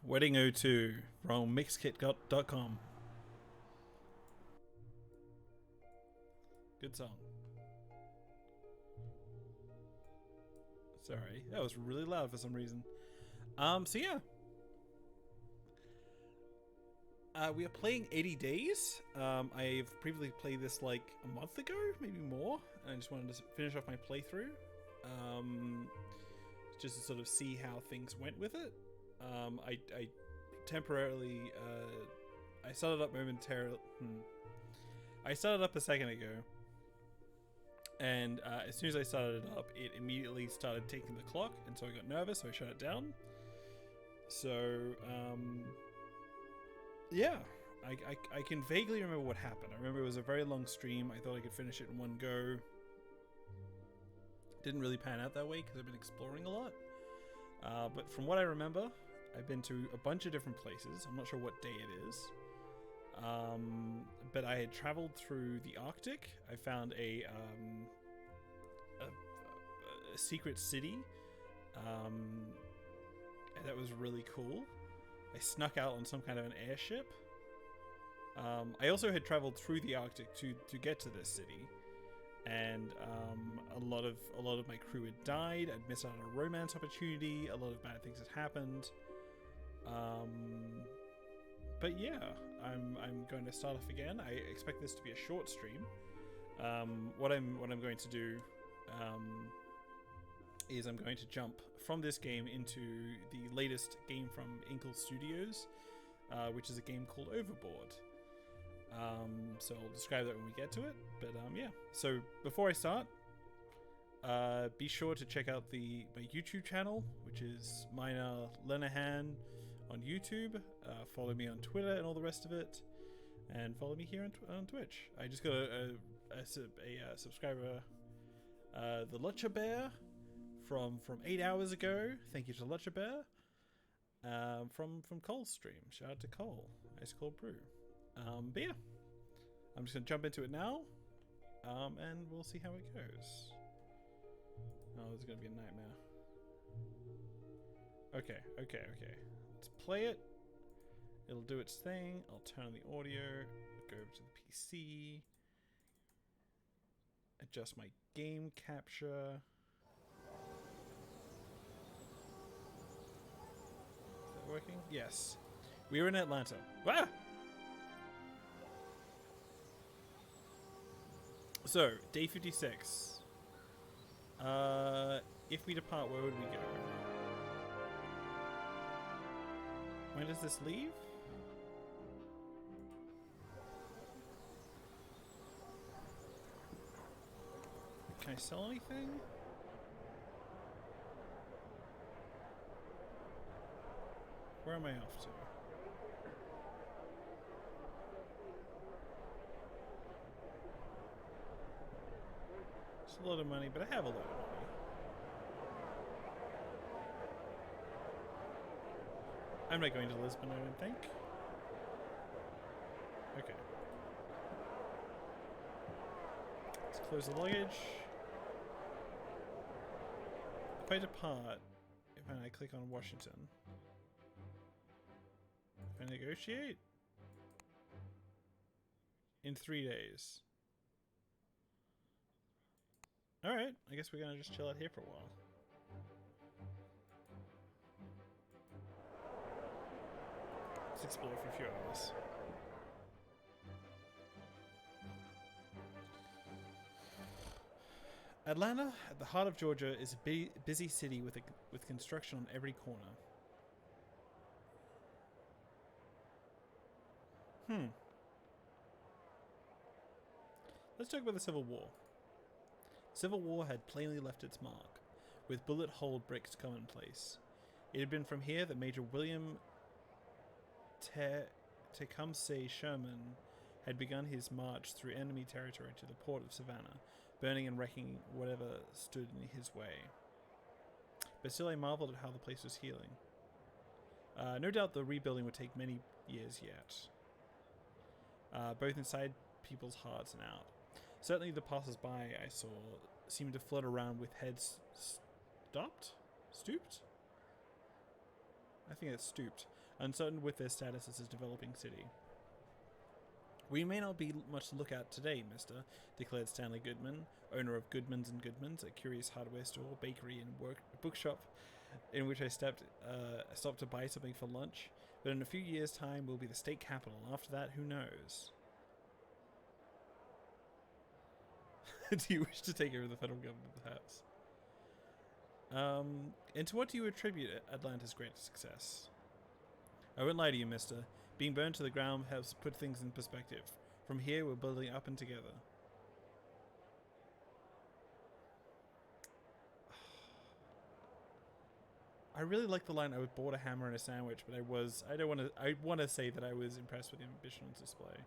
Wedding 02 from mixkit.com. Good song. Sorry, that was really loud for some reason. So yeah. We are playing 80 Days. I've previously played this like a month ago, maybe more, and I just wanted to finish off my playthrough. Just to sort of see how things went with it. I temporarily, I started up momentarily. I started up a second ago, and as soon as I started it up, it immediately started ticking the clock, and so I got nervous, so I shut it down. So, yeah, I can vaguely remember what happened. I remember it was a very long stream. I thought I could finish it in one go. Didn't really pan out that way because I've been exploring a lot. But from what I remember, I've been to a bunch of different places. I'm not sure what day it is. But I had traveled through the Arctic. I found a secret city that was really cool. I snuck out on some kind of an airship. I also had traveled through the Arctic to get to this city, and a lot of my crew had died. I'd missed out on a romance opportunity. A lot of bad things had happened. But yeah, I'm going to start off again. I expect this to be a short stream. What I'm going to do is I'm going to jump from this game into the latest game from Inkle Studios, which is a game called Overboard. So I'll describe that when we get to it. But yeah. So before I start, be sure to check out my YouTube channel, which is Minor Lenahan on YouTube. Follow me on Twitter and all the rest of it, and follow me here on Twitch. I just got a subscriber, the Lucha Bear, from 8 hours ago. Thank you to Lucha Bear. From Cole's stream. Shout out to Cole. Ice Cold Brew. But yeah, I'm just gonna jump into it now, and we'll see how it goes. Oh, this is gonna be a nightmare. Okay. Let's play it. It'll do its thing. I'll turn on the audio, go over to the PC, adjust my game capture. Is that working? Yes. We're in Atlanta. Ah! So, day 56. If we depart, where would we go? When does this leave? Can I sell anything? Where am I off to? It's a lot of money, but I have a lot of money. I'm not going to Lisbon, I don't think. Okay. Let's close the luggage. If I depart, if I click on Washington, if I negotiate, in 3 days. Alright, I guess we're gonna just chill out here for a while. Let's explore for a few hours. Atlanta, at the heart of Georgia, is a busy city with construction on every corner. Let's talk about the Civil War. Civil War had plainly left its mark, with bullet-hole bricks commonplace. It had been from here that Major William Tecumseh Sherman had begun his march through enemy territory to the port of Savannah, burning and wrecking whatever stood in his way. But still I marveled at how the place was healing. No doubt the rebuilding would take many years yet, both inside people's hearts and out. Certainly the passers-by I saw seemed to float around with heads stooped? I think it's stooped, uncertain with their status as a developing city. We may not be much to look at today, mister, declared Stanley Goodman, owner of Goodman's and Goodman's, a curious hardware store, bakery, and bookshop in which I stopped to buy something for lunch. But in a few years' time, we'll be the state capital. After that, who knows? Do you wish to take over the federal government, perhaps? And to what do you attribute Atlanta's great success? I won't lie to you, mister. Being burned to the ground helps put things in perspective. From here, we're building up and together. I really like the line, I bought a hammer and a sandwich, but I want to say that I was impressed with the ambition on display.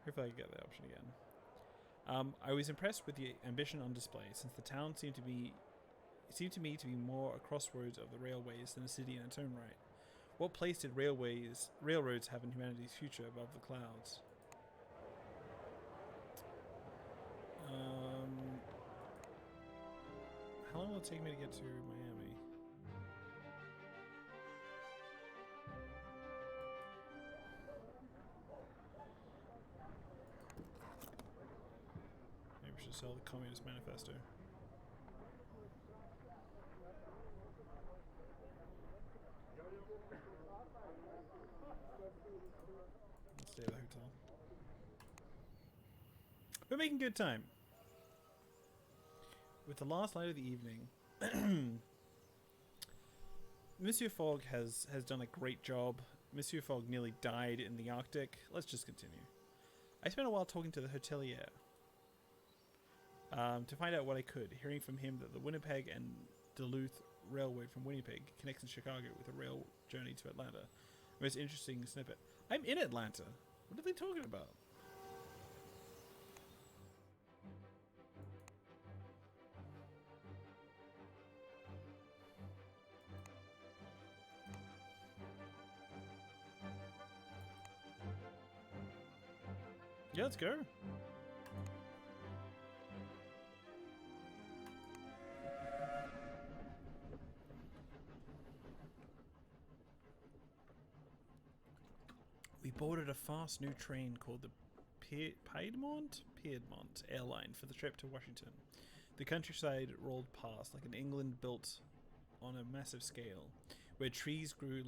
Hopefully I can get that option again. I was impressed with the ambition on display, since the town seemed to me to be more a crossroads of the railways than a city in its own right. What place did railroads have in humanity's future above the clouds? How long will it take me to get to Miami? Maybe we should sell the Communist Manifesto. Let's stay at the hotel. We're making good time. With the last light of the evening, Monsieur Fogg has done a great job. Monsieur Fogg nearly died in the Arctic. Let's just continue. I spent a while talking to the hotelier to find out what I could, hearing from him that the Winnipeg and Duluth Railway from Winnipeg connects in Chicago with a rail journey to Atlanta. The most interesting snippet. I'm in Atlanta. What are they talking about? Yeah, let's go. We boarded a fast new train called the Piedmont Airline for the trip to Washington. The countryside rolled past like an England built on a massive scale. Where trees grew,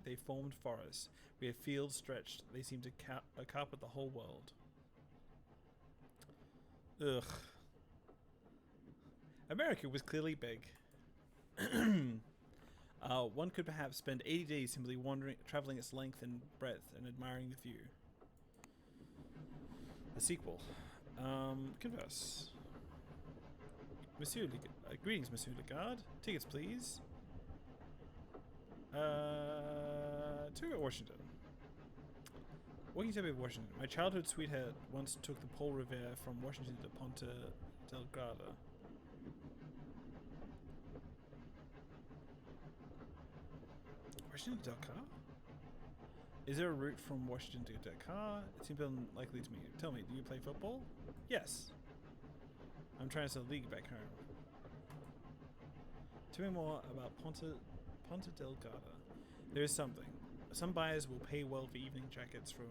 they formed forests. Where fields stretched, they seemed to carpet the whole world. Ugh. America was clearly big. One could perhaps spend 80 days simply traveling its length and breadth and admiring the view. A sequel. Converse. Greetings, Monsieur Lagarde. Tickets, please. To Washington. What can you tell me of Washington? My childhood sweetheart once took the Paul Revere from Washington to Ponte Delgado. Washington to Dakar? Is there a route from Washington to Dakar? It seems unlikely to me. Tell me, do you play football? Yes. I'm trying to start a league back home. Tell me more about Ponte Delgado. There is something. Some buyers will pay well for evening jackets from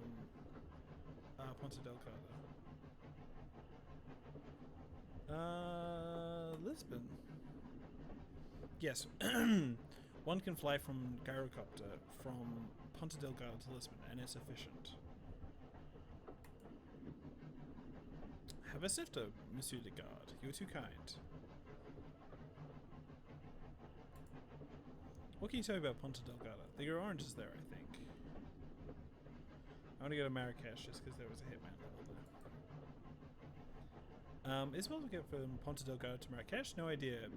Ponte Delgado. Lisbon. Yes. One can fly from gyrocopter from Ponte Delgado to Lisbon, and it's efficient. Have a sifter, Monsieur Lagarde. You are too kind. What can you tell me about Ponte Delgado? There are oranges there, I think. I want to go to Marrakesh just because there was a hitman level there. Is it possible to get from Ponte Delgado to Marrakesh? No idea.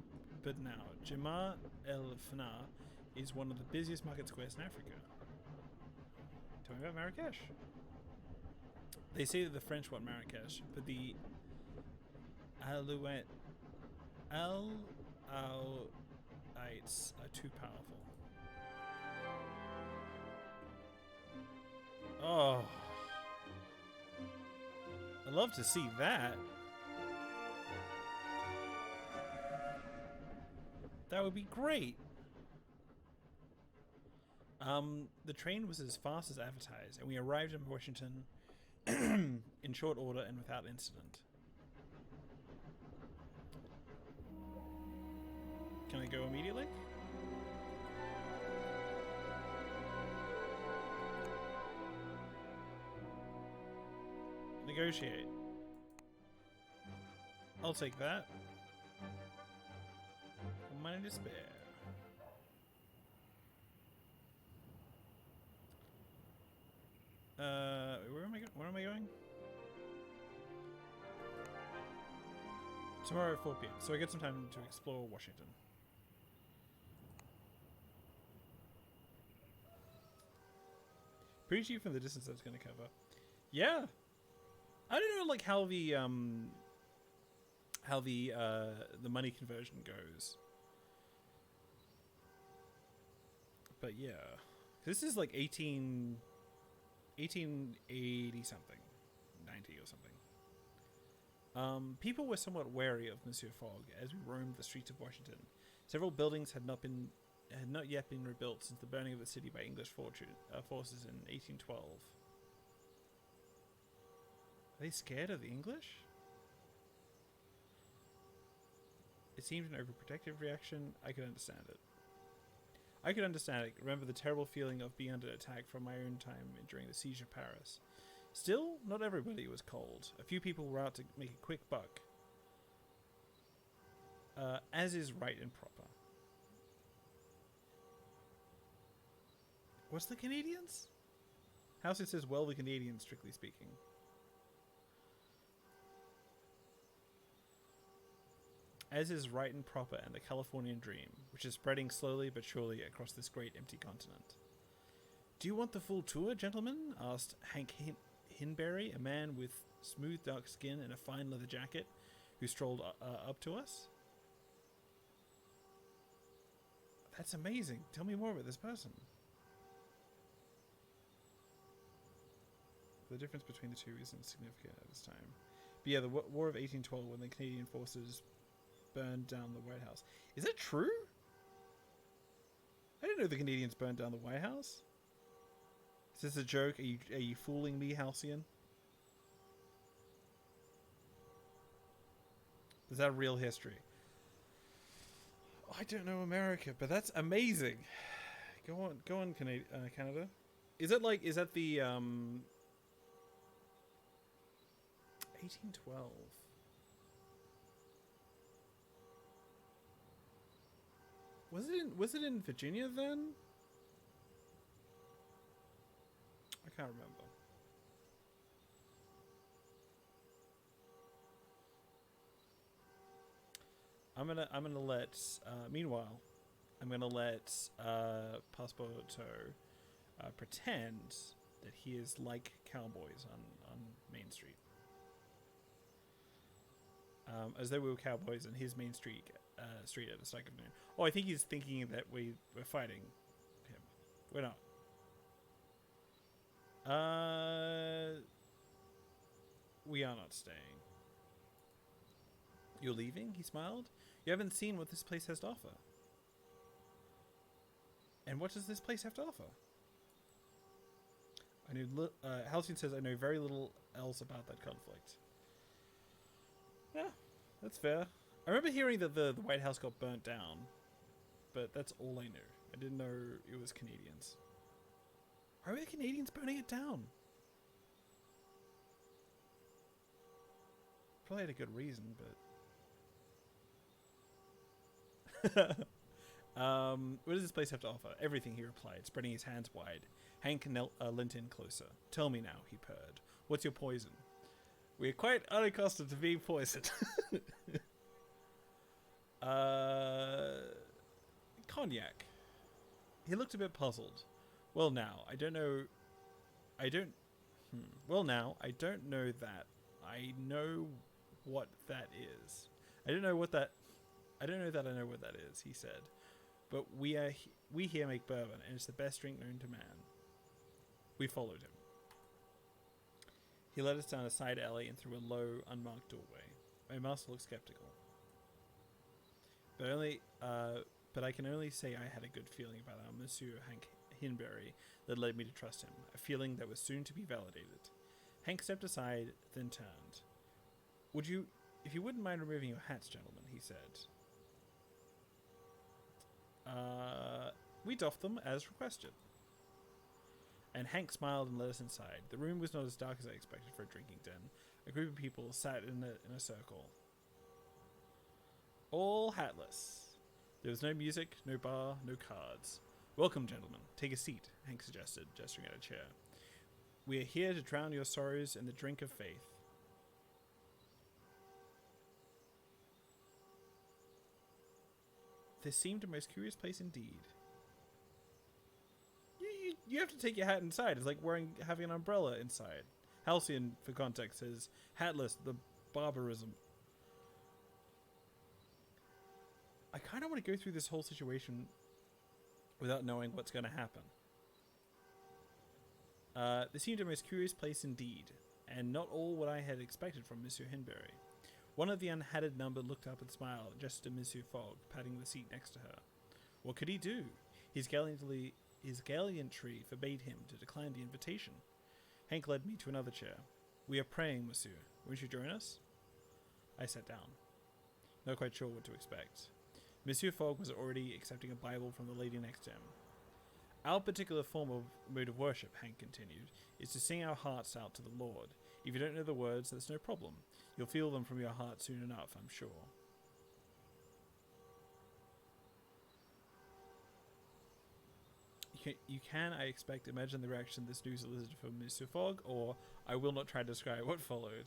But now, Jamar El Fna is one of the busiest market squares in Africa. Tell me about Marrakesh. They say that the French want Marrakesh, but the Alouettes are too powerful. Oh. I'd love to see that. That That would be great. The train was as fast as advertised, and we arrived in Washington in short order and without incident. Can I go immediately? Negotiate. I'll take that. Money to spare. Where am I going? Tomorrow at 4 p.m. So I get some time to explore Washington. Pretty cheap from the distance that's going to cover. Yeah. I don't know, like how the money conversion goes. But yeah, this is like 1880 something, 90 or something. People were somewhat wary of Monsieur Fogg as we roamed the streets of Washington. Several buildings had not yet been rebuilt since the burning of the city by English forces in 1812. Are they scared of the English? It seemed an overprotective reaction. I could understand it. Remember the terrible feeling of being under attack from my own time during the siege of Paris. Still, not everybody was cold. A few people were out to make a quick buck. As is right and proper. What's the Canadians? House it says, well, the Canadians, strictly speaking. As is right and proper and the Californian dream, which is spreading slowly but surely across this great empty continent. Do you want the full tour, gentlemen? Asked Hank Hinberry, a man with smooth dark skin and a fine leather jacket, who strolled up to us. That's amazing. Tell me more about this person. The difference between the two isn't significant at this time. But yeah, the War of 1812, when the Canadian forces burned down the White House. Is that true? I didn't know the Canadians burned down the White House. Is this a joke? Are you fooling me, Halcyon? Is that real history? I don't know America, but that's amazing. Go on, Canada. Is that the 1812? Was it in Virginia then? I can't remember. I'm gonna let meanwhile I'm gonna let Passepartout pretend that he is like cowboys on Main Street. As though we were cowboys on his main street at the strike of noon. Oh, I think he's thinking that we're fighting him. We're not. We are not staying. You're leaving? He smiled. You haven't seen what this place has to offer. And what does this place have to offer? Halcyon says, I know very little else about that conflict. Yeah, that's fair. I remember hearing that the White House got burnt down, but that's all I knew. I didn't know it was Canadians. Why were the Canadians burning it down? Probably had a good reason, but... what does this place have to offer? Everything, he replied, spreading his hands wide. Hank leant in closer. Tell me now, he purred. What's your poison? We're quite unaccustomed to being poisoned. Cognac. He looked a bit puzzled. Well now, I don't know that. I know what that is. I know that I know what that is, he said. But we here make bourbon, and it's the best drink known to man. We followed him. He led us down a side alley and through a low, unmarked doorway. My master looked skeptical. But but I can only say I had a good feeling about our Monsieur Hank Hinbury that led me to trust him, a feeling that was soon to be validated. Hank stepped aside, then turned. If you wouldn't mind removing your hats, gentlemen, he said. We doffed them as requested. And Hank smiled and led us inside. The room was not as dark as I expected for a drinking den. A group of people sat in a circle. All hatless. There was no music, no bar, no cards. Welcome, gentlemen. Take a seat, Hank suggested, gesturing at a chair. We are here to drown your sorrows in the drink of faith. This seemed a most curious place indeed. You have to take your hat inside. It's like having an umbrella inside. Halcyon, for context, says, hatless, the barbarism. I kind of want to go through this whole situation without knowing what's going to happen. This seemed a most curious place indeed, and not all what I had expected from Monsieur Hinbury. One of the unhatted number looked up and smiled, just to Monsieur Fogg, patting the seat next to her. What could he do? His gallantry forbade him to decline the invitation. Hank led me to another chair. We are praying, monsieur. Won't you join us? I sat down, not quite sure what to expect. Monsieur Fogg was already accepting a Bible from the lady next to him. Our particular mode of worship, Hank continued, is to sing our hearts out to the Lord. If you don't know the words, that's no problem. You'll feel them from your heart soon enough, I'm sure. You can, I expect, imagine the reaction this news elicited from Monsieur Fogg, or I will not try to describe what followed.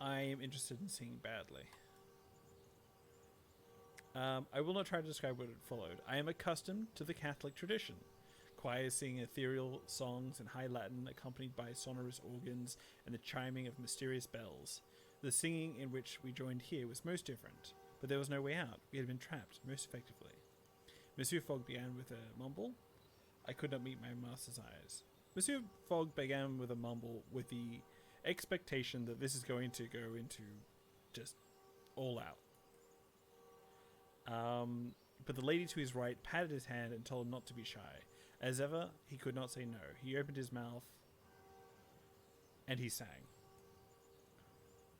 I am interested in singing badly. I will not try to describe what it followed. I am accustomed to the Catholic tradition. Choirs sing ethereal songs in high Latin accompanied by sonorous organs and the chiming of mysterious bells. The singing in which we joined here was most different, but there was no way out. We had been trapped most effectively. Monsieur Fogg began with a mumble. I could not meet my master's eyes. Monsieur Fogg began with a mumble with the expectation that this is going to go into just all out. But the lady to his right patted his hand and told him not to be shy. As ever, he could not say no. He opened his mouth and he sang.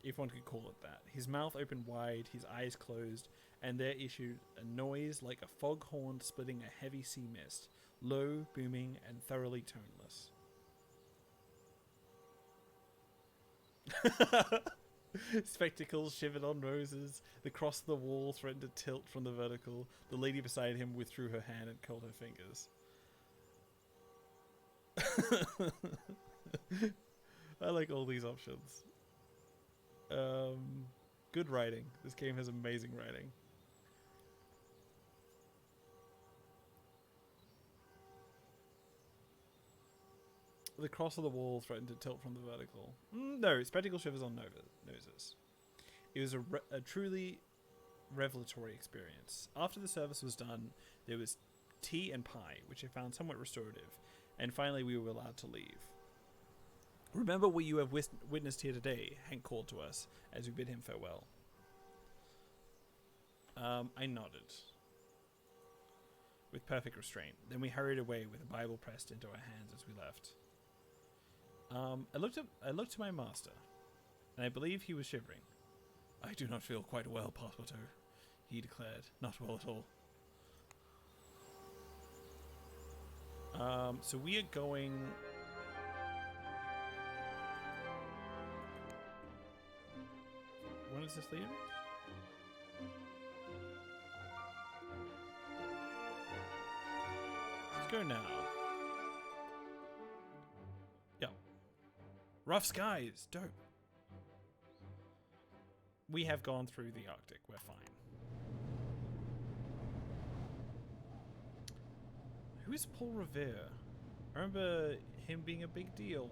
If one could call it that. His mouth opened wide, his eyes closed, and there issued a noise like a foghorn splitting a heavy sea mist, low, booming, and thoroughly toneless. Spectacles shivered on roses. The cross of the wall threatened to tilt from the vertical. The lady beside him withdrew her hand and curled her fingers. I like all these options. Good writing. This game has amazing writing. The cross of the wall threatened to tilt from the vertical. No, spectacle shivers on noses. It was a truly revelatory experience. After the service was done, there was tea and pie, which I found somewhat restorative, and finally we were allowed to leave. Remember what you have witnessed here today, Hank called to us as we bid him farewell. I nodded with perfect restraint. Then we hurried away with a Bible pressed into our hands as we left. I looked to my master, and I believe he was shivering. I do not feel quite well, Passepartout, he declared. Not well at all. So we are going... When is this leading? Let's go now. Yeah. Rough skies. Dope. We have gone through the Arctic. We're fine. Who is Paul Revere? I remember him being a big deal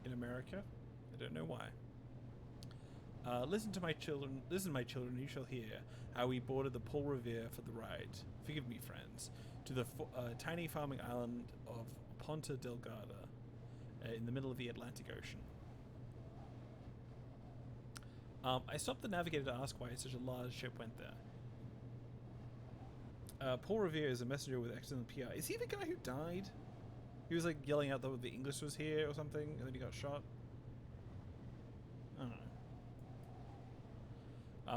in America. I don't know why. Listen, my children, you shall hear how we boarded the Paul Revere for the ride. Forgive me, friends. To the tiny farming island of Ponta Delgada. in the middle of the Atlantic Ocean. I stopped the navigator to ask why such a large ship went there. Paul Revere is a messenger with excellent PR. Is he the guy who died? He was like yelling out that the English was here or something, and then he got shot. I don't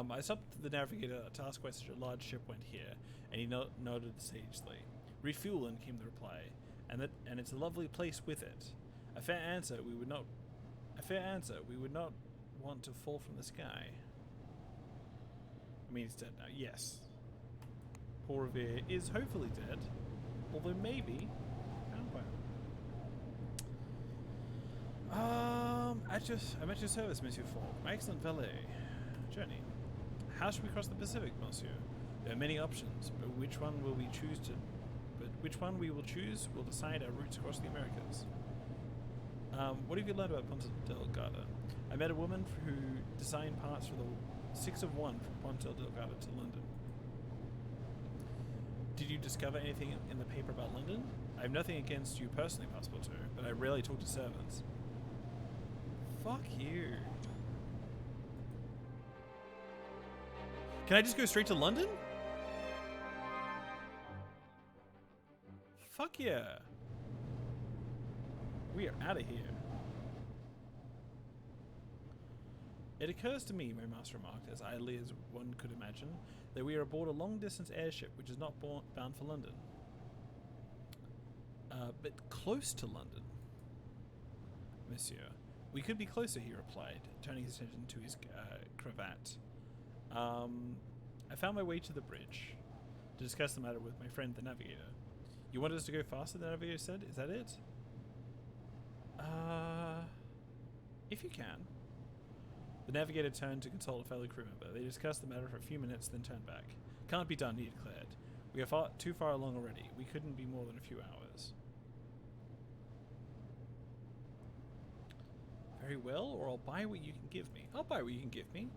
know. I stopped the navigator to ask why such a large ship went here, and he nodded sagely. Refueling, came the reply, and it's a lovely place with it. A fair answer. We would not want to fall from the sky. I mean, he's dead now. Yes. Paul Revere is hopefully dead, although maybe vampire. I'm at your service, Monsieur Falk. My excellent valet. Journey. How should we cross the Pacific, Monsieur? There are many options, but which one we will choose will decide our routes across the Americas. What have you learned about Ponta Delgada? I met a woman who designed parts for the 6 of 1 from Ponta Delgada to London. Did you discover anything in the paper about London? I have nothing against you personally, Passepartout, but I rarely talk to servants. Fuck you. Can I just go straight to London? Fuck yeah. We are out of here. It occurs to me, my master remarked, as idly as one could imagine, that we are aboard a long-distance airship which is not bound for London. But close to London. Monsieur. We could be closer, he replied, turning his attention to his cravat. I found my way to the bridge to discuss the matter with my friend, the navigator. You want us to go faster, the navigator said? Is that it? If you can. The navigator turned to consult a fellow crew member. They discussed the matter for a few minutes, then turned back. Can't be done, he declared. We are too far along already. We couldn't be more than a few hours. Very well, or I'll buy what you can give me. I'll buy what you can give me.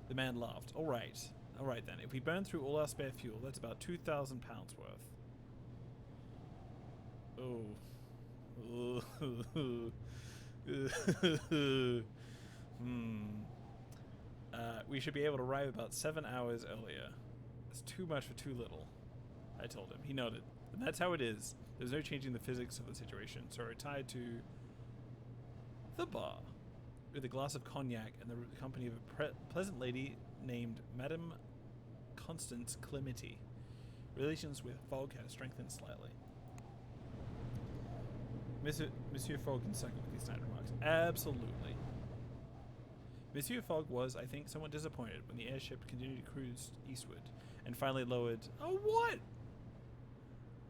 The man laughed. All right then. If we burn through all our spare fuel, that's about £2,000 worth. Oh. We should be able to arrive about 7 hours earlier. It's too much for too little, I told him. He nodded. And that's how it is. There's no changing the physics of the situation, so I retired to the bar with a glass of cognac and the company of a pleasant lady named Madame Constance Clementi. Relations with Fogg had strengthened slightly. Monsieur Fogg consented with these snide remarks. Absolutely. Monsieur Fogg was, I think, somewhat disappointed when the airship continued to cruise eastward and finally lowered,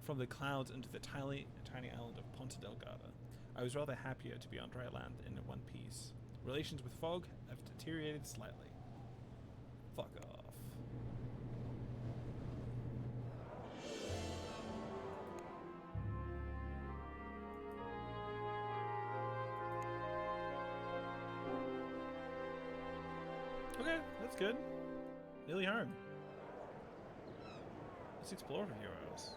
from the clouds into the tiny island of Ponta Delgada. I was rather happier to be on dry land in one piece. Relations with Fogg have deteriorated slightly. Fuck off. Okay, that's good. Nearly home. Let's explore for a few hours.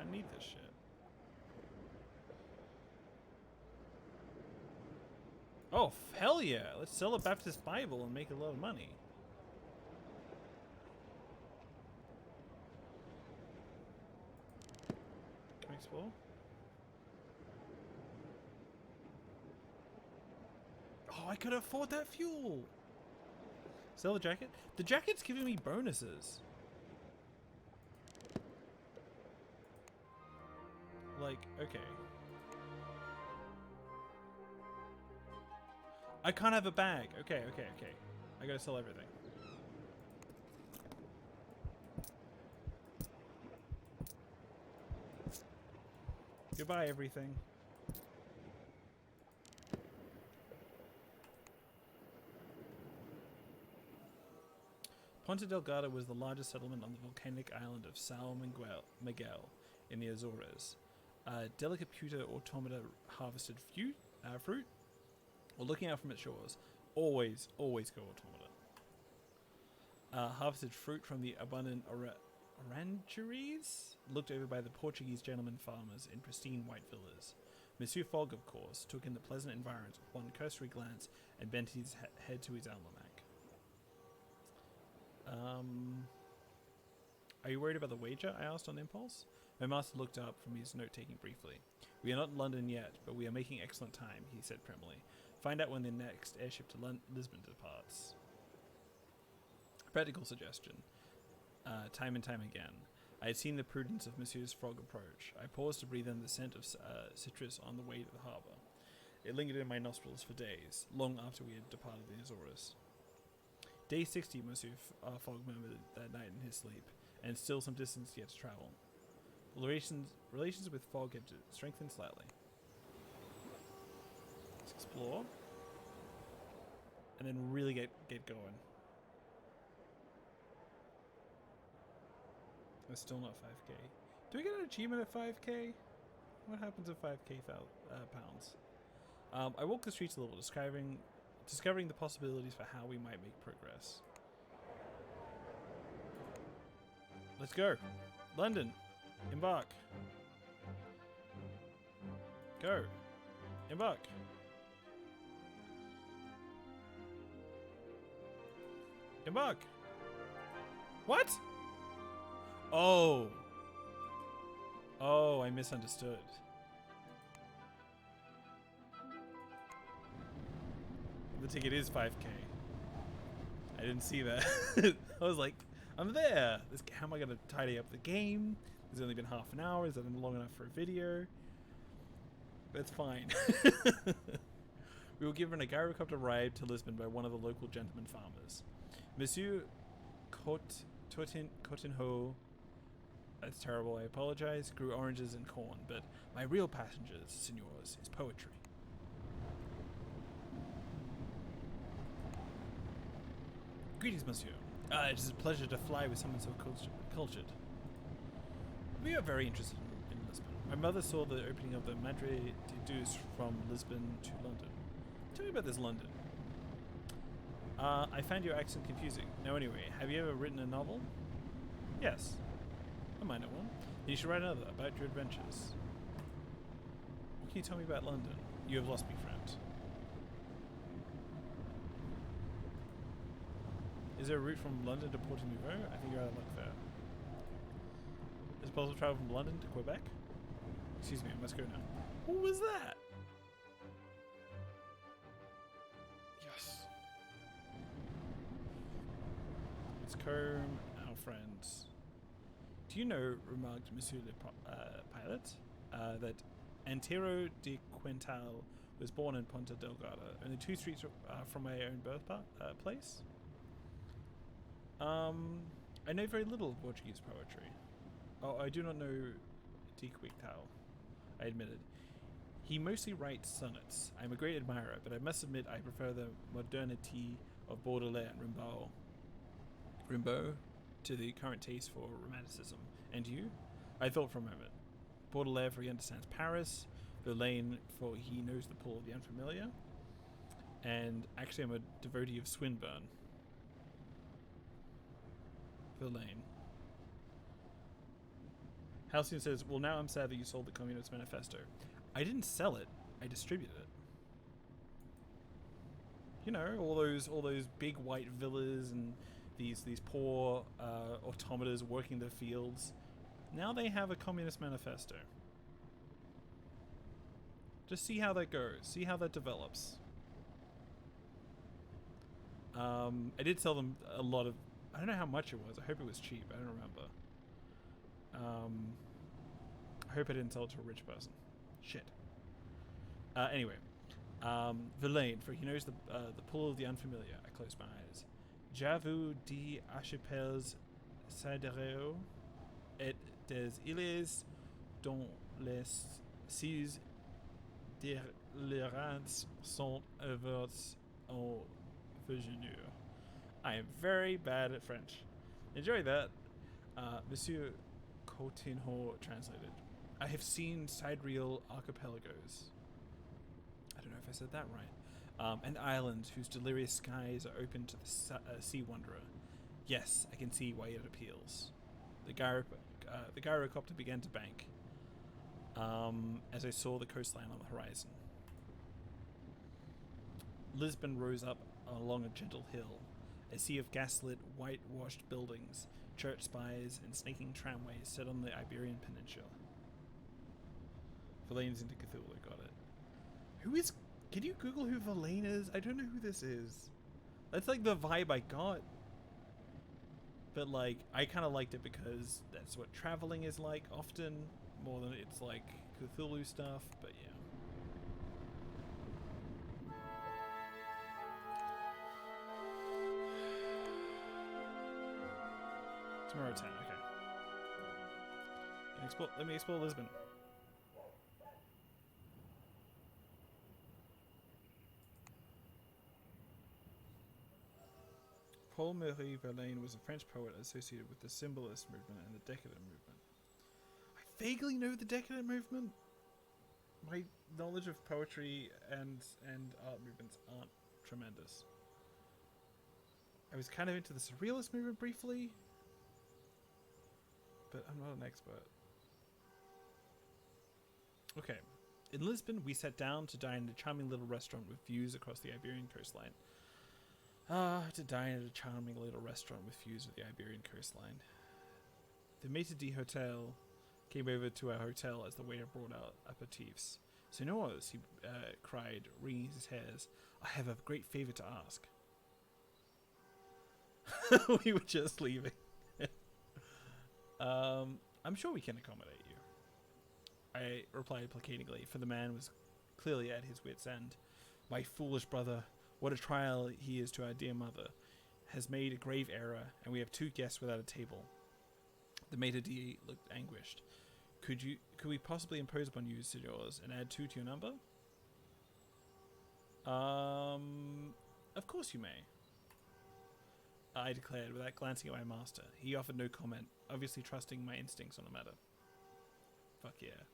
I need this shit. Oh, hell yeah! Let's sell a Baptist Bible and make a lot of money. Can we explore? Oh, I could afford that fuel! Sell the jacket? The jacket's giving me bonuses. Like, okay. I can't have a bag. Okay. I gotta sell everything. Goodbye, everything. Ponta Delgada was the largest settlement on the volcanic island of São Miguel in the Azores. Delicate pewter automata harvested fruit, or looking out from its shores. Always go automata. Harvested fruit from the abundant orangeries looked over by the Portuguese gentleman farmers in pristine white villas. Monsieur Fogg, of course, took in the pleasant environment with one cursory glance and bent his head to his almanac. Are you worried about the wager? I asked on impulse. My master looked up from his note-taking briefly. We are not in London yet, but we are making excellent time, he said primly. Find out when the next airship to Lisbon departs. Practical suggestion. Time and time again. I had seen the prudence of Monsieur Fogg approach. I paused to breathe in the scent of citrus on the way to the harbour. It lingered in my nostrils for days, long after we had departed the Azores. Day 60, Monsieur Fogg murmured that night in his sleep, and still some distance yet to travel. Relations with Fogg had strengthened slightly. Let's explore. And then really get going. It's still not 5k. Do we get an achievement at 5k? What happens at 5k pounds? I walked the streets a little, discovering the possibilities for how we might make progress. Let's go. London. Embark. Go. Embark. Embark. What? Oh. Oh, I misunderstood. The ticket is 5k. I didn't see that. I was like, I'm there. How am I going to tidy up the game? There's only been half an hour. Is that long enough for a video? That's fine. We were given a gyrocopter ride to Lisbon by one of the local gentleman farmers. Monsieur Cotinho, that's terrible, I apologize, grew oranges and corn, but my real passengers, senors, is poetry. Greetings, monsieur. It is a pleasure to fly with someone so cultured. We are very interested in Lisbon. My mother saw the opening of the Madre de Deus from Lisbon to London. Tell me about this London. I found your accent confusing. Now anyway, have you ever written a novel? Yes. A minor one. You should write another about your adventures. What can you tell me about London? You have lost me, friend. Is there a route from London to Porto Novo? I think you're out of luck there. Is it possible to travel from London to Quebec? Excuse me, I must go now. What was that? Yes. Let's comb our friends. Do you know, remarked Monsieur le Pilot, that Antero de Quintal was born in Ponta Delgada, only 2 streets from my own birthplace? I know very little of Portuguese poetry. Oh, I do not know de Quintal, I admitted. He mostly writes sonnets. I'm a great admirer, but I must admit I prefer the modernity of Baudelaire and Rimbaud to the current taste for romanticism. And you? I thought for a moment. Baudelaire, for he understands Paris. Verlaine, for he knows the pull of the unfamiliar. And actually I'm a devotee of Swinburne. Verlaine. Halcyon says, well, now I'm sad that you sold the Communist Manifesto. I didn't sell it. I distributed it. You know, all those big white villas and these poor automators working their fields. Now they have a Communist Manifesto. Just see how that goes. See how that develops. I did sell them a lot of... I don't know how much it was. I hope it was cheap. I don't remember. I hope I didn't sell it to a rich person. Shit. Anyway. Verlaine, for he knows the pull of the unfamiliar. I close my eyes. J'avoue des archipels sidéraux et des îles dont les seas délirantes sont ouvertes aux voyageurs. I am very bad at French. Enjoy that. Monsieur Coutinho translated. I have seen sidereal archipelagos. I don't know if I said that right. And islands whose delirious skies are open to the sea wanderer. Yes, I can see why it appeals. The gyrocopter began to bank as I saw the coastline on the horizon. Lisbon rose up along a gentle hill, a sea of gaslit, whitewashed buildings, church spires, and snaking tramways set on the Iberian Peninsula. Verlaine's into Cthulhu, got it. Who is... Can you Google who Verlaine is? I don't know who this is. That's like the vibe I got. But like, I kind of liked it because that's what traveling is like often, more than it's like Cthulhu stuff, but yeah. Tomorrow 10, okay. Let me explore Lisbon. Paul-Marie Verlaine was a French poet associated with the Symbolist movement and the Decadent movement. I vaguely know the Decadent movement. My knowledge of poetry and art movements aren't tremendous. I was kind of into the Surrealist movement briefly, but I'm not an expert. Okay. In Lisbon, we sat down to dine at a charming little restaurant with views across the Iberian coastline. To dine at a charming little restaurant with views of the Iberian coastline. The maitre d' hotel came over to our hotel as the waiter brought out aperitifs. Senores, he cried, wringing his hairs, I have a great favor to ask. We were just leaving. I'm sure we can accommodate you, I replied placatingly, for the man was clearly at his wit's end. My foolish brother, what a trial he is to our dear mother, has made a grave error, and we have 2 guests without a table. The maitre d' looked anguished. Could we possibly impose upon you, senors, and add 2 to your number? Of course you may, I declared without glancing at my master. He offered no comment, obviously trusting my instincts on the matter. Fuck yeah.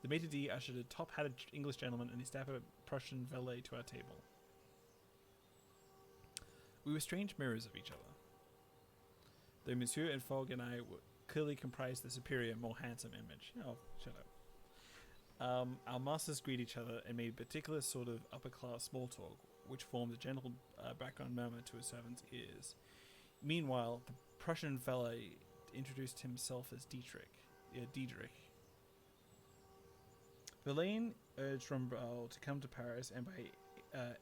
The maitre d' ushered a top-hatted English gentleman and his dapper Prussian valet to our table. We were strange mirrors of each other, though Monsieur and Fogg and I clearly comprised the superior, more handsome image. Oh, shut up. Our masters greeted each other and made a particular sort of upper-class small talk, which formed a gentle background murmur to his servants' ears. Meanwhile, the Prussian valet introduced himself as Diedrich. Verlaine urged Rambaud to come to Paris, and by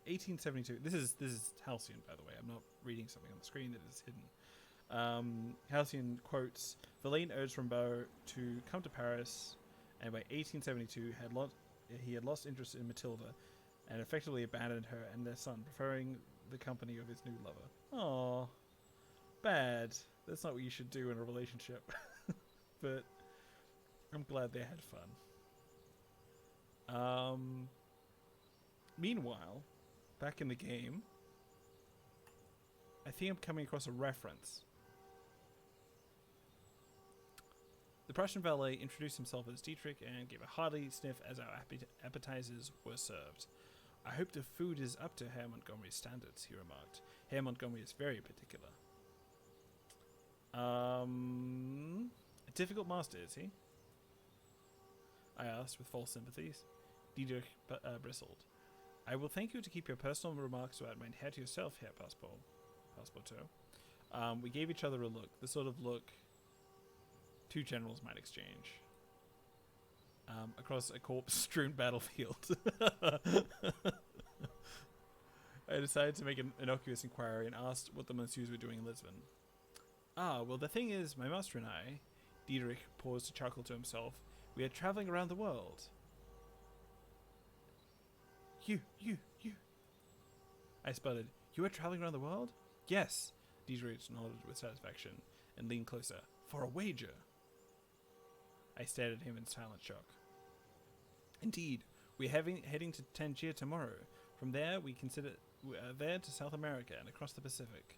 1872, this is Halcyon, by the way. I'm not reading something on the screen that is hidden. Halcyon quotes, Verlaine urged Rambaud to come to Paris, and by 1872 he had lost interest in Matilda and effectively abandoned her and their son, preferring the company of his new lover. Aww. Bad. That's not what you should do in a relationship. But I'm glad they had fun. Meanwhile, back in the game, I think I'm coming across a reference. The Prussian valet introduced himself as Dietrich and gave a hearty sniff as our appetizers were served. I hope the food is up to Herr Montgomery's standards, he remarked. Herr Montgomery is very particular. A difficult master, is he? I asked with false sympathies. Diedrich bristled. I will thank you to keep your personal remarks about mein Herr to yourself, Herr Passepartout. We gave each other a look, the sort of look 2 generals might exchange. Across a corpse-strewn battlefield. I decided to make an innocuous inquiry and asked what the monsieurs were doing in Lisbon. Well, the thing is, my master and I, Diedrich paused to chuckle to himself, we are traveling around the world. You. I sputtered. You are traveling around the world? Yes. Diedrich nodded with satisfaction and leaned closer. For a wager. I stared at him in silent shock. Indeed, we're heading to Tangier tomorrow. From there, we are there to South America and across the Pacific.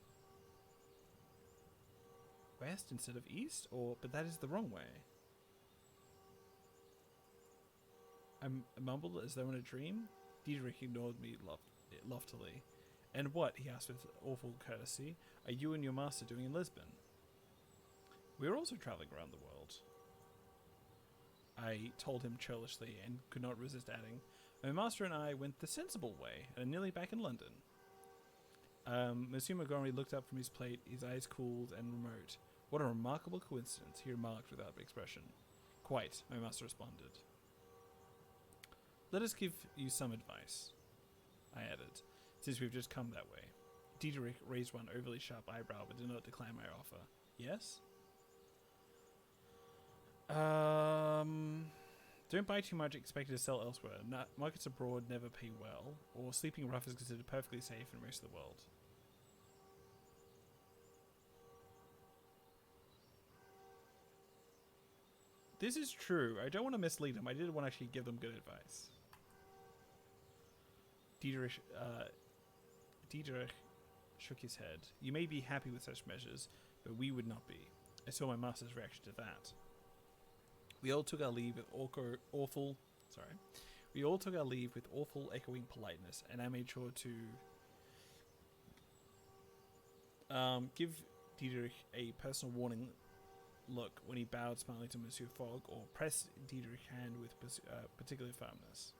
West instead of east? But that is the wrong way. I mumbled as though in a dream. Diedrich ignored me loftily. And what, he asked with awful courtesy, are you and your master doing in Lisbon? We're also traveling around the world. I told him churlishly and could not resist adding, my master and I went the sensible way and are nearly back in London. Monsieur Montgomery looked up from his plate, his eyes cooled and remote. What a remarkable coincidence, he remarked without expression. Quite, my master responded. Let us give you some advice, I added, since we've just come that way. Diederik raised one overly sharp eyebrow but did not decline my offer. Yes? Don't buy too much expected to sell elsewhere. Markets abroad never pay well, or sleeping rough is considered perfectly safe in most of the world. This is true. I don't want to mislead them. I did want to actually give them good advice. Diederik shook his head. You may be happy with such measures, but we would not be. I saw my master's reaction to that. We all took our leave with awful echoing politeness, and I made sure to give Diederik a personal warning look when he bowed smiling to Monsieur Fogg, or pressed Diederik's hand with particular firmness.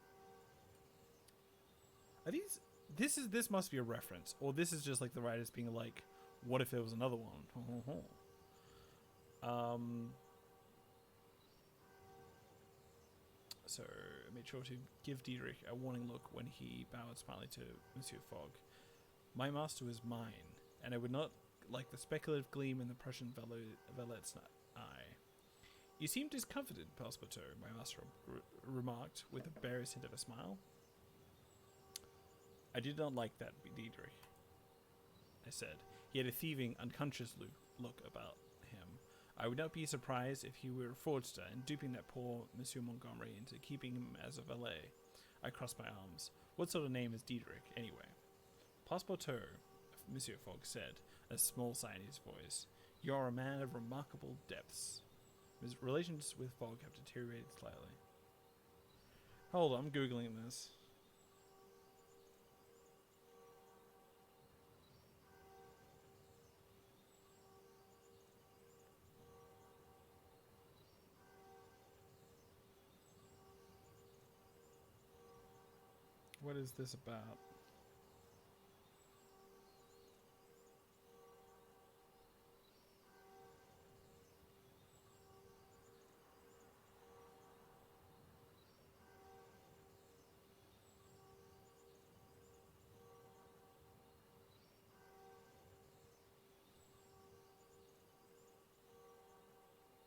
Are these? This must be a reference, or this is just like the writers being like, "What if there was another one?" So I made sure to give Diederik a warning look when he bowed smiling to Monsieur Fogg. My master was mine, and I would not like the speculative gleam in the Prussian valet's eye. You seem discomfited, Passepartout, my master remarked with the barest hint of a smile. I did not like that, Diederik, I said. He had a thieving, unconscious look about him. I would not be surprised if he were a fraudster and duping that poor Monsieur Montgomery into keeping him as a valet. I crossed my arms. What sort of name is Diederik, anyway? Passepartout, Monsieur Fogg said, a small sigh in his voice. You are a man of remarkable depths. His relations with Fogg have deteriorated slightly. Hold on, I'm Googling this. What is this about?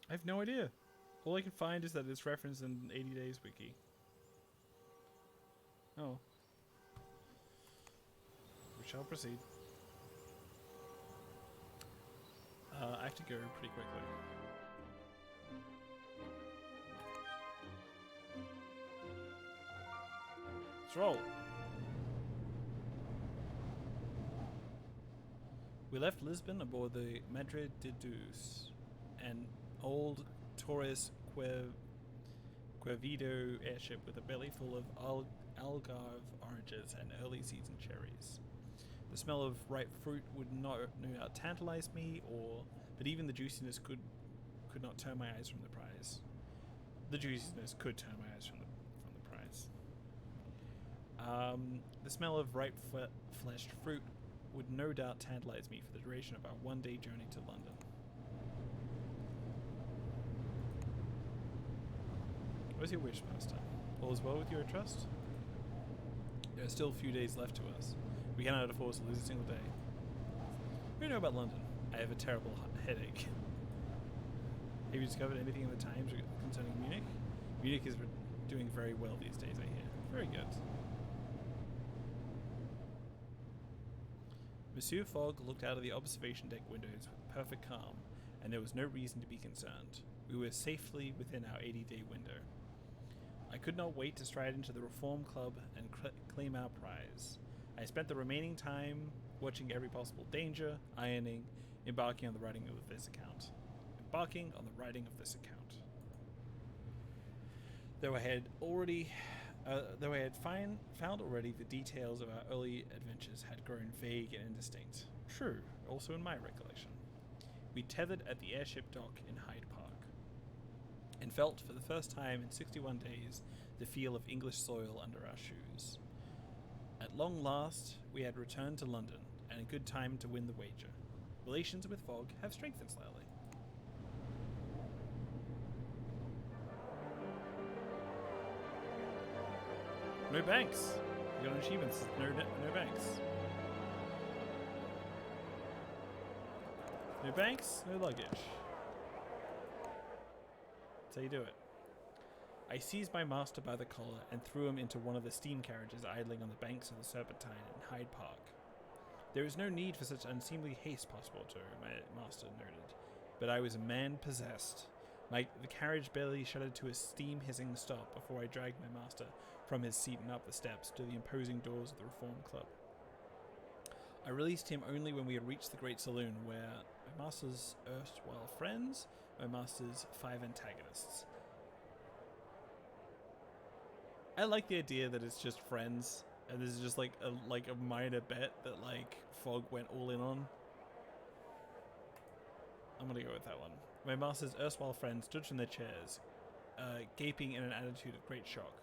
I have no idea. All I can find is that it's referenced in 80 Days Wiki. Oh. We shall proceed. I have to go pretty quickly. Let's roll. We left Lisbon aboard the Madre de Deus, an old Torres Quevedo airship with a belly full of Algarve oranges and early season cherries. The smell of ripe fruit would no doubt tantalize me, but even the juiciness could not turn my eyes from the prize. The juiciness could turn my eyes from the prize. The smell of ripe fleshed fruit would no doubt tantalize me for the duration of our one-day journey to London. What is your wish, Master? All is well with you, I trust? There are still a few days left to us. We cannot afford to lose a single day. What do you know about London? I have a terrible headache. Have you discovered anything in the Times concerning Munich? Munich is doing very well these days, I hear. Very good. Monsieur Fogg looked out of the observation deck windows with perfect calm, and there was no reason to be concerned. We were safely within our 80-day window. I could not wait to stride into the Reform Club and claim our prize. I spent the remaining time watching every possible danger, ironing, embarking on the writing of this account. Though I had found already the details of our early adventures had grown vague and indistinct. True, also in my recollection. We tethered at the airship dock in Hyde Park and felt for the first time in 61 days the feel of English soil under our shoes. At long last, we had returned to London, and a good time to win the wager. Relations with Fogg have strengthened slightly. No banks. We got achievements. No banks. No banks, no luggage. That's how you do it. I seized my master by the collar and threw him into one of the steam carriages idling on the banks of the Serpentine in Hyde Park. There is no need for such unseemly haste, Passepartout, my master noted, but I was a man possessed. The carriage barely shuddered to a steam-hissing stop before I dragged my master from his seat and up the steps to the imposing doors of the Reform Club. I released him only when we had reached the great saloon where my master's erstwhile friends, my master's 5 antagonists. I like the idea that it's just friends, and this is just like a minor bet that like Fogg went all in on. I'm gonna go with that one. My master's erstwhile friends stood from their chairs, gaping in an attitude of great shock.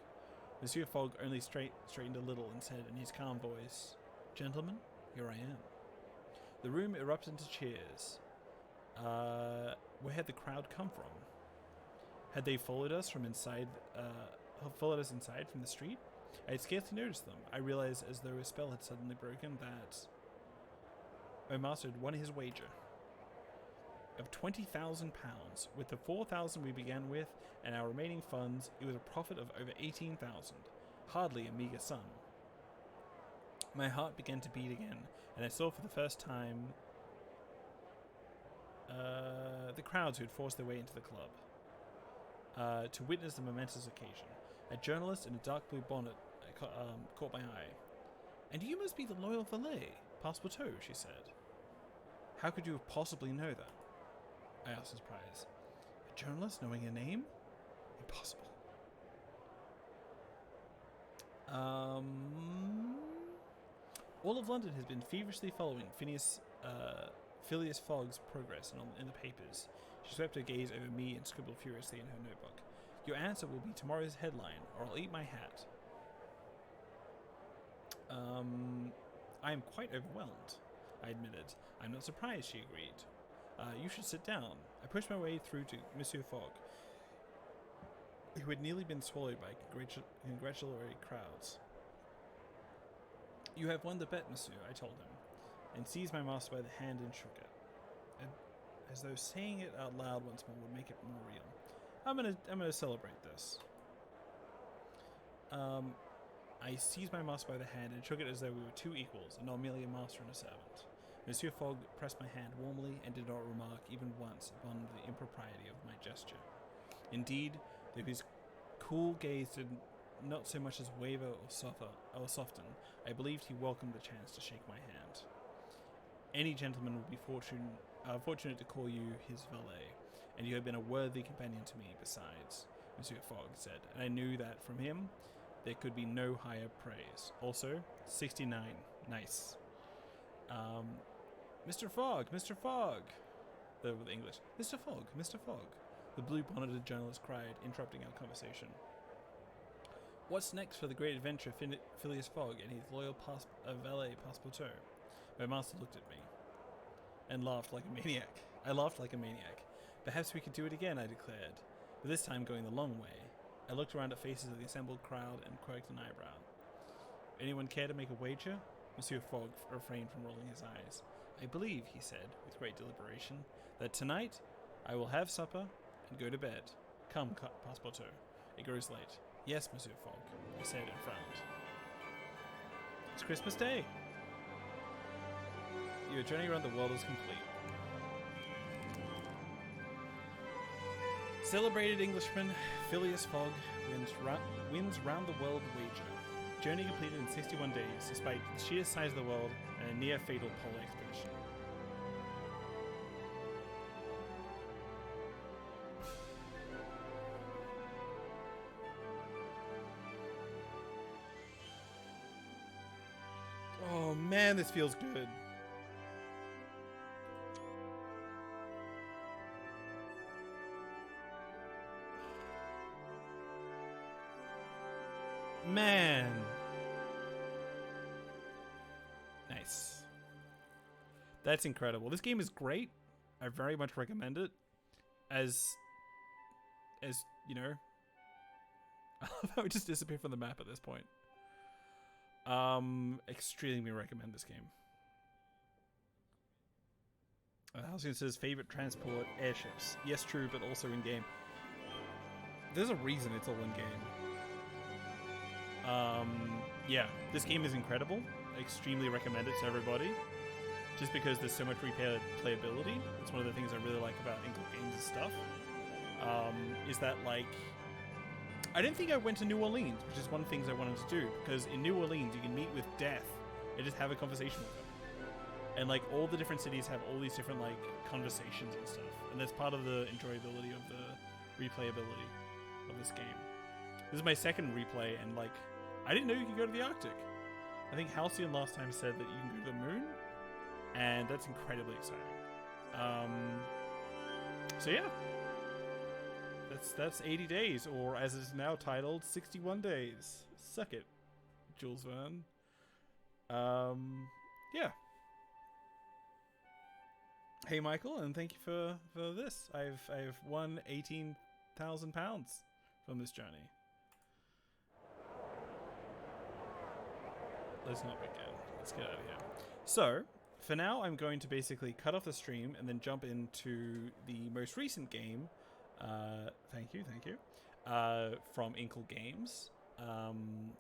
Monsieur Fogg only straightened a little and said in his calm voice, "Gentlemen, here I am." The room erupted into cheers. Where had the crowd come from? Had they followed us from inside? Followed us inside from the street? I had scarcely noticed them. I realized, as though a spell had suddenly broken, that my master had won his wager of £20,000. With the 4,000 we began with and our remaining funds, it was a profit of over 18,000. Hardly a meager sum. My heart began to beat again, and I saw for the first time the crowds who had forced their way into the club to witness the momentous occasion. A journalist in a dark blue bonnet caught my eye. "And you must be the loyal valet, Passepartout," she said. "How could you have possibly know that?" I asked in surprise. A journalist knowing a name? Impossible. All of London has been feverishly following Phileas Fogg's progress in the papers. She swept her gaze over me and scribbled furiously in her notebook. "Your answer will be tomorrow's headline, or I'll eat my hat." I am quite overwhelmed, I admitted. "I'm not surprised," she agreed. You should sit down." I pushed my way through to Monsieur Fogg, who had nearly been swallowed by congratulatory crowds. "You have won the bet, monsieur," I told him, and seized my master by the hand and shook it, as though saying it out loud once more would make it more real. I'm gonna celebrate this." I seized my master by the hand and shook it as though we were two equals, and not merely a master and a servant. Monsieur Fogg pressed my hand warmly and did not remark even once upon the impropriety of my gesture. Indeed, though his cool gaze did not so much as waver or soften, I believed he welcomed the chance to shake my hand. "Any gentleman would be fortunate to call you his valet, and you have been a worthy companion to me besides," Monsieur Fogg said, and I knew that from him there could be no higher praise. Also, 69. Nice. Mr. Fogg, Mr. Fogg! With English. "Mr. Fogg, Mr. Fogg!" the blue-bonneted journalist cried, interrupting our conversation. "What's next for the great adventurer Phileas Fogg and his loyal valet Passepartout?" My master looked at me and laughed like a maniac. I laughed like a maniac. "Perhaps we could do it again," I declared, but this time going the long way. I looked around at faces of the assembled crowd and quirked an eyebrow. "Anyone care to make a wager?" Monsieur Fogg refrained from rolling his eyes. "I believe," he said, with great deliberation, "that tonight I will have supper and go to bed. Come, Passepartout. It grows late." "Yes, Monsieur Fogg," I said and frowned. It's Christmas Day. Your journey around the world is complete. Celebrated Englishman Phileas Fogg wins round the world wager. Journey completed in 61 days, despite the sheer size of the world and a near-fatal polar expedition. Oh man, this feels good. Man. Nice. That's incredible. This game is great. I very much recommend it. As you know, I would just disappear from the map at this point. Extremely recommend this game. Halcyon says favorite transport airships. Yes, true, but also in game. There's a reason it's all in game. Yeah, this game is incredible. I extremely recommend it to everybody. Just because there's so much replayability. It's one of the things I really like about Inkle games and stuff. Is that, like, I didn't think I went to New Orleans, which is one of the things I wanted to do, because in New Orleans you can meet with Death and just have a conversation with him. And, like, all the different cities have all these different, like, conversations and stuff. And that's part of the enjoyability of the replayability of this game. This is my second replay, and, like, I didn't know you could go to the Arctic. I think Halcyon last time said that you can go to the moon, and that's incredibly exciting. So yeah. That's 80 days, or as it's now titled, 61 days. Suck it, Jules Verne. Yeah. Hey Michael, and thank you for this. I've won £18,000 from this journey. Let's not begin. Let's get out of here. So, for now, I'm going to basically cut off the stream and then jump into the most recent game. Thank you. From Inkle Games,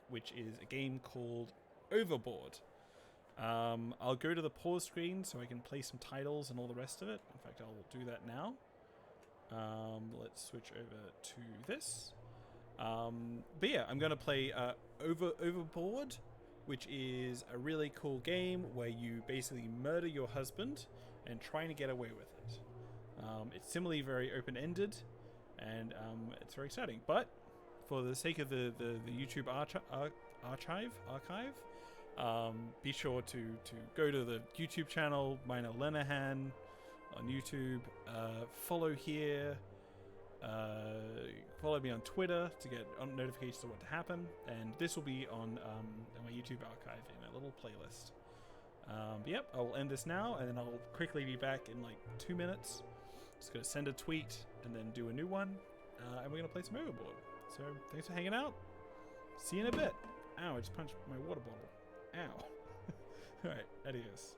which is a game called Overboard. I'll go to the pause screen so I can play some titles and all the rest of it. In fact, I'll do that now. Let's switch over to this. But yeah, I'm going to play Overboard, which is a really cool game where you basically murder your husband and trying to get away with it. It's similarly very open-ended, and it's very exciting. But for the sake of the YouTube archive, be sure to go to the YouTube channel, Mino Lenahan, on YouTube. Follow here. Follow me on Twitter to get notifications of what to happen. And this will be on my YouTube archive in a little playlist. But yep, I'll end this now, and then I'll quickly be back in like 2 minutes. Just gonna send a tweet and then do a new one, and we're gonna play some Overboard. So thanks for hanging out. See you in a bit. Ow, I just punched my water bottle. Ow. Alright, adios.